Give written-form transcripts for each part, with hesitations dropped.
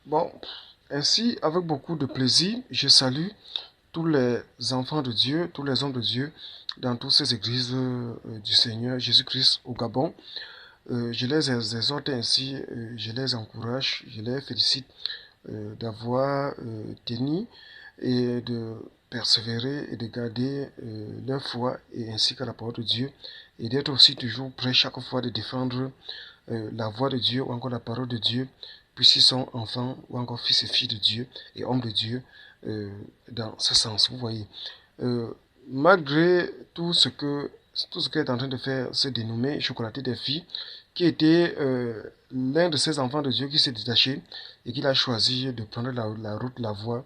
Bon, ainsi, avec beaucoup de plaisir, je salue tous les enfants de Dieu, tous les hommes de Dieu dans toutes ces églises du Seigneur Jésus-Christ au Gabon. Je les exhorte ainsi, je les encourage, je les félicite d'avoir tenu et de persévérer et de garder leur foi et ainsi que la parole de Dieu et d'être aussi toujours prêt chaque fois de défendre la voix de Dieu ou encore la parole de Dieu, puisqu'ils sont enfants ou encore fils et filles de Dieu et hommes de Dieu euh, dans ce sens. Vous voyez, Euh, malgré tout ce qu'est en train de faire ce dénommé Chocolaté des filles, qui était l'un de ces enfants de Dieu qui s'est détaché et qui a choisi de prendre la route, la voie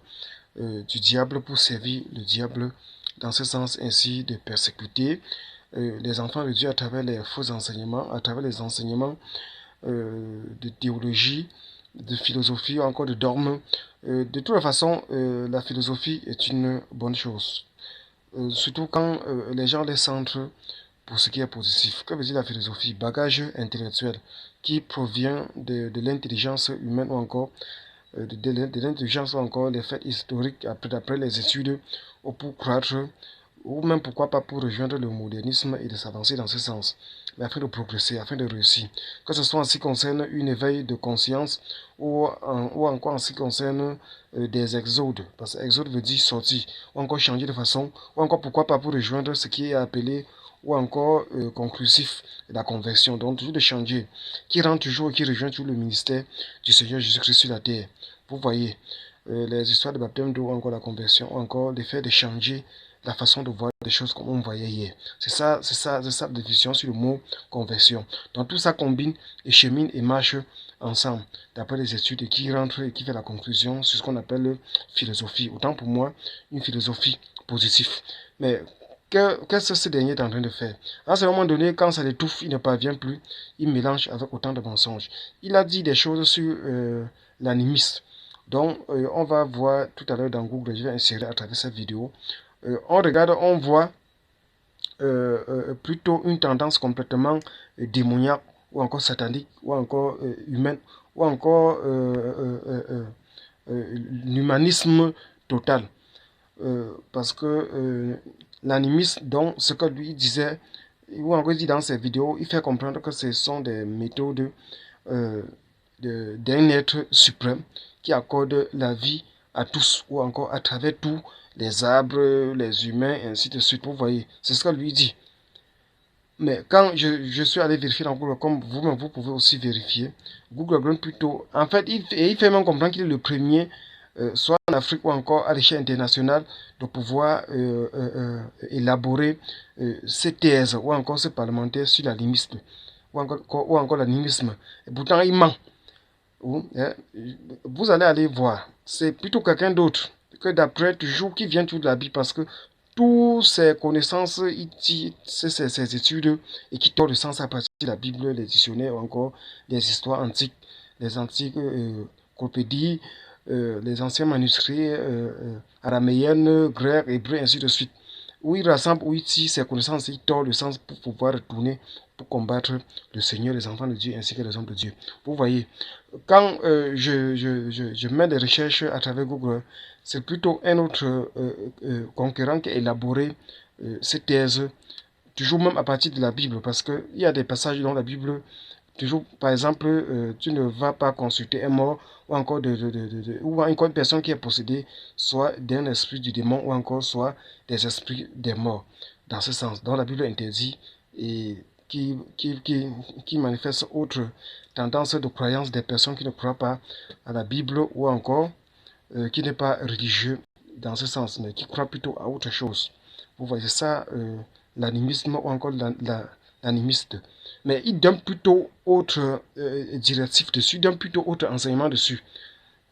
du diable pour servir le diable dans ce sens ainsi de persécuter les enfants de Dieu à travers les faux enseignements, à travers les enseignements de théologie, de philosophie, ou encore de dogme. De toute façon, la philosophie est une bonne chose. Surtout quand les gens les centrent pour ce qui est positif. Que veut dire la philosophie? Bagage intellectuel qui provient de l'intelligence humaine ou encore de l'intelligence ou encore les faits historiques d'après les études ou pour croître ou même pourquoi pas pour rejoindre le modernisme et de s'avancer dans ce sens, mais afin de progresser, afin de réussir. Que ce soit en ce qui concerne une éveil de conscience ou encore en ce qui concerne des exodes, parce que exode veut dire sortir, ou encore changer de façon, ou encore pourquoi pas pour rejoindre ce qui est appelé ou encore conclusif la conversion, donc toujours de changer, qui rend toujours, qui rejoint toujours le ministère du Seigneur Jésus-Christ sur la terre. Vous voyez, les histoires de baptême d'eau, encore la conversion, ou encore le fait de changer la façon de voir des choses comme on voyait hier. C'est ça la définition sur le mot conversion. Donc tout ça combine et chemine et marche ensemble, d'après les études qui rentrent et qui fait la conclusion sur ce qu'on appelle philosophie. Autant pour moi, une philosophie positive. Mais qu'est-ce que ce dernier est en train de faire? À ce moment donné, quand ça l'étouffe, il ne parvient plus, il mélange avec autant de mensonges. Il a dit des choses sur l'animisme. Donc, on va voir tout à l'heure dans Google, je vais insérer à travers cette vidéo. On regarde, on voit plutôt une tendance complètement démoniaque, ou encore satanique, ou encore humaine, ou encore l'humanisme total. Parce que l'animisme, donc ce que lui disait, ou encore dit dans ses vidéos, il fait comprendre que ce sont des méthodes euh, d'un être suprême qui accorde la vie à tous, ou encore à travers tous les arbres, les humains, et ainsi de suite. Vous voyez, c'est ce que lui dit. Mais quand je suis allé vérifier dans Google, comme vous-même, vous pouvez aussi vérifier, Google donne plutôt. En fait, il fait même comprendre qu'il est le premier, soit en Afrique ou encore à l'échelle internationale, de pouvoir élaborer ces thèses ou encore ces parlementaires sur l'animisme ou encore l'animisme. Et pourtant, il ment. Vous allez aller voir. C'est plutôt quelqu'un d'autre que d'après toujours qui vient toujours de la Bible parce que toutes ces connaissances, ces études et qui donnent le sens à partir de la Bible, les dictionnaires ou encore les histoires antiques, les antiques copédies, les anciens manuscrits araméennes, grecs, hébreux, ainsi de suite. Où il rassemble, où il tire ses connaissances, il tord le sens pour pouvoir retourner pour combattre le Seigneur, les enfants de Dieu ainsi que les hommes de Dieu. Vous voyez, quand je mets des recherches à travers Google, c'est plutôt un autre concurrent qui a élaboré ces thèses, toujours même à partir de la Bible, parce qu'il y a des passages dans la Bible, toujours, par exemple, tu ne vas pas consulter un mort, ou encore ou encore une personne qui est possédée, soit d'un esprit du démon, ou encore soit des esprits des morts, dans ce sens. Dans la Bible interdit et qui manifeste autre tendance de croyance des personnes qui ne croient pas à la Bible ou encore qui n'est pas religieux dans ce sens, mais qui croient plutôt à autre chose. Vous voyez ça, l'animisme ou encore l'animiste. Mais il donne plutôt autre directif dessus, il donne plutôt autre enseignement dessus.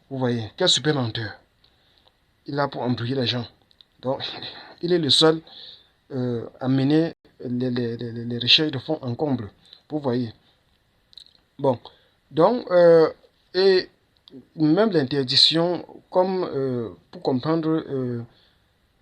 Vous voyez, quel super menteur. Il a pour embrouiller les gens. Donc, il est le seul à mener les recherches de fond en comble. Vous voyez. Bon, donc, et même l'interdiction, comme pour comprendre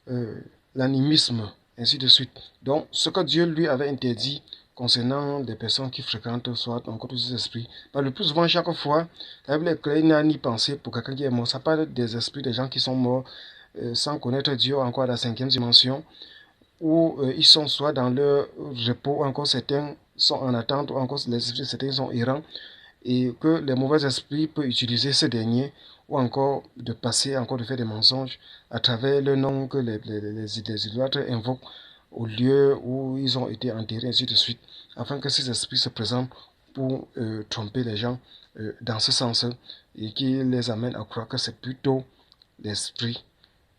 euh, l'animisme, ainsi de suite. Donc, ce que Dieu lui avait interdit concernant des personnes qui fréquentent soit encore tous ces esprits. Le plus souvent, chaque fois, la Bible est claire, il n'y a ni pensée pour quelqu'un qui est mort. Ça parle des esprits des gens qui sont morts sans connaître Dieu, encore à la 5e dimension, où ils sont soit dans leur repos, ou encore certains sont en attente, ou encore les esprits, certains sont errants, et que les mauvais esprits peuvent utiliser ces derniers, ou encore de passer, encore de faire des mensonges à travers le nom que les idolâtres invoquent au lieu où ils ont été enterrés, ainsi de suite, afin que ces esprits se présentent pour tromper les gens dans ce sens et qui les amène à croire que c'est plutôt l'esprit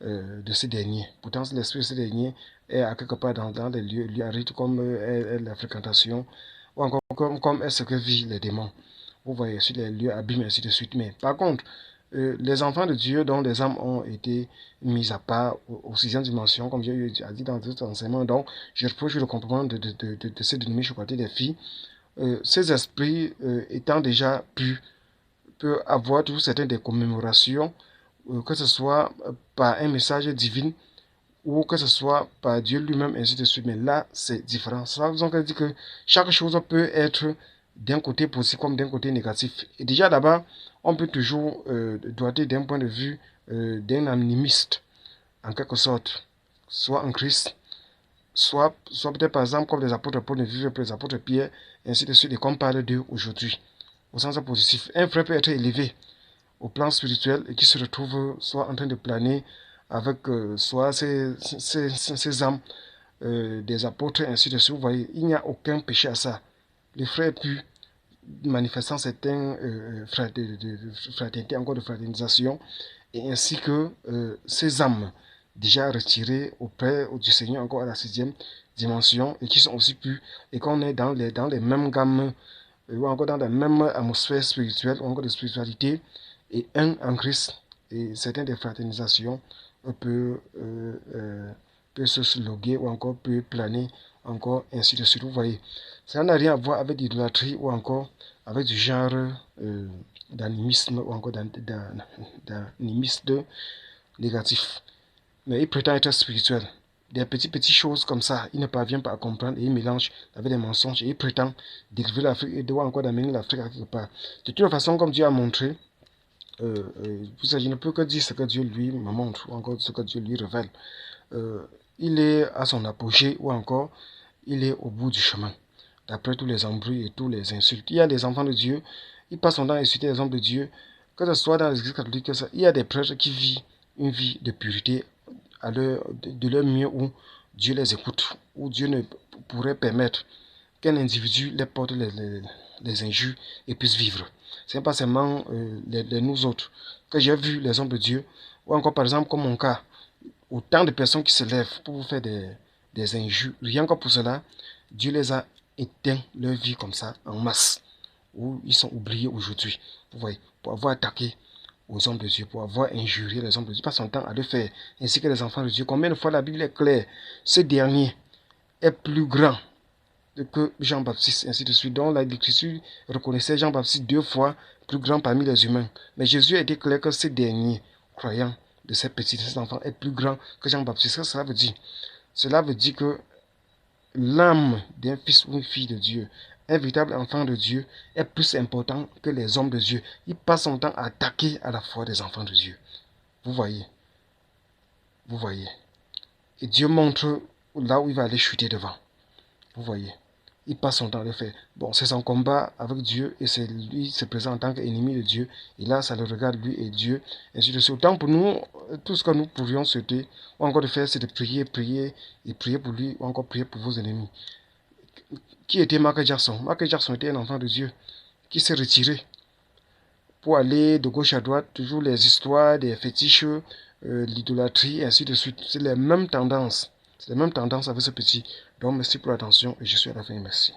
de ces derniers. Pourtant, l'esprit de ces derniers est à quelque part dans les lieux arides comme est la fréquentation ou encore comme est ce que vivent les démons. Vous voyez, sur les lieux abîmes, ainsi de suite. Mais par contre, les enfants de Dieu dont les âmes ont été mises à part aux 6e dimension, comme Dieu a dit dans d'autres enseignements, donc je reproche le comportement de ces dénommés chocolatés des filles. Ces esprits étant déjà peuvent avoir toujours certaines des commémorations, que ce soit par un message divin ou que ce soit par Dieu lui-même, ainsi de suite. Mais là, c'est différent. Ça veut dire que chaque chose peut être d'un côté positif comme d'un côté négatif. Et déjà là-bas, on peut toujours doiter d'un point de vue d'un animiste, en quelque sorte, soit en Christ, soit peut-être par exemple comme les apôtres Paul ne vivent les apôtres Pierre, ainsi de suite, et qu'on parle d'eux aujourd'hui, au sens positif. Un frère peut être élevé au plan spirituel et qui se retrouve soit en train de planer avec soit ces âmes des apôtres, ainsi de suite. Vous voyez, il n'y a aucun péché à ça. Les frères pu manifestant certains fraternité, encore de fraternisation, et ainsi que ces âmes déjà retirées auprès du Seigneur, encore à la 6e dimension, et qui sont aussi plus, et qu'on est dans les mêmes gammes, ou encore dans la même atmosphère spirituelle, ou encore de spiritualité, et un en Christ, et certaines des fraternisations peuvent se sloguer, ou encore peut planer, encore ainsi de suite. Vous voyez, ça n'a rien à voir avec l'idolâtrie ou encore avec du genre d'animisme ou encore d'animisme négatif. Mais il prétend être spirituel. Des petites choses comme ça, il ne parvient pas à comprendre et il mélange avec des mensonges et il prétend dériver l'Afrique et devoir encore d'amener l'Afrique à quelque part. De toute façon, comme Dieu a montré, je ne peux que dire ce que Dieu lui me montre ou encore ce que Dieu lui révèle. Il est à son apogée ou encore il est au bout du chemin. D'après tous les embrouilles et tous les insultes. Il y a des enfants de Dieu, ils passent son temps à insulter les hommes de Dieu, que ce soit dans l'église catholique, il y a des prêtres qui vivent une vie de pureté de leur mieux où Dieu les écoute, où Dieu ne pourrait permettre qu'un individu les porte les injures et puisse vivre. Ce n'est pas seulement nous autres que j'ai vu les hommes de Dieu, ou encore par exemple comme mon cas, autant de personnes qui se lèvent pour vous faire des injures. Rien que pour cela, Dieu les a éteint leur vie comme ça, en masse, où ils sont oubliés aujourd'hui. Vous voyez, pour avoir attaqué aux hommes de Dieu, pour avoir injurié les hommes de Dieu, pas son temps à le faire, ainsi que les enfants de Dieu. Combien de fois la Bible est claire, ce dernier est plus grand que Jean-Baptiste, ainsi de suite. Donc l'Écriture reconnaissait Jean-Baptiste 2 fois plus grand parmi les humains. Mais Jésus a été clair que ce dernier, croyant de ces petits, de ces enfants, est plus grand que Jean-Baptiste. Qu'est-ce que cela veut dire? Cela veut dire que l'âme d'un fils ou une fille de Dieu, un véritable enfant de Dieu, est plus important que les hommes de Dieu. Il passe son temps à attaquer à la foi des enfants de Dieu. Vous voyez? Vous voyez? Et Dieu montre là où il va aller chuter devant. Vous voyez? Il passe son temps à le faire. Bon, c'est son combat avec Dieu et c'est lui qui se présente en tant qu'ennemi de Dieu. Et là, ça le regarde lui et Dieu. Et ainsi de suite. Autant pour nous, tout ce que nous pourrions souhaiter, ou encore de faire, c'est de prier pour lui, ou encore prier pour vos ennemis. Qui était Michael Jackson? Michael Jackson était un enfant de Dieu qui s'est retiré pour aller de gauche à droite, toujours les histoires des fétiches, l'idolâtrie, et ainsi de suite. C'est les mêmes tendances. C'est les mêmes tendances avec ce petit. Donc, merci pour l'attention et je suis à la fin. Merci.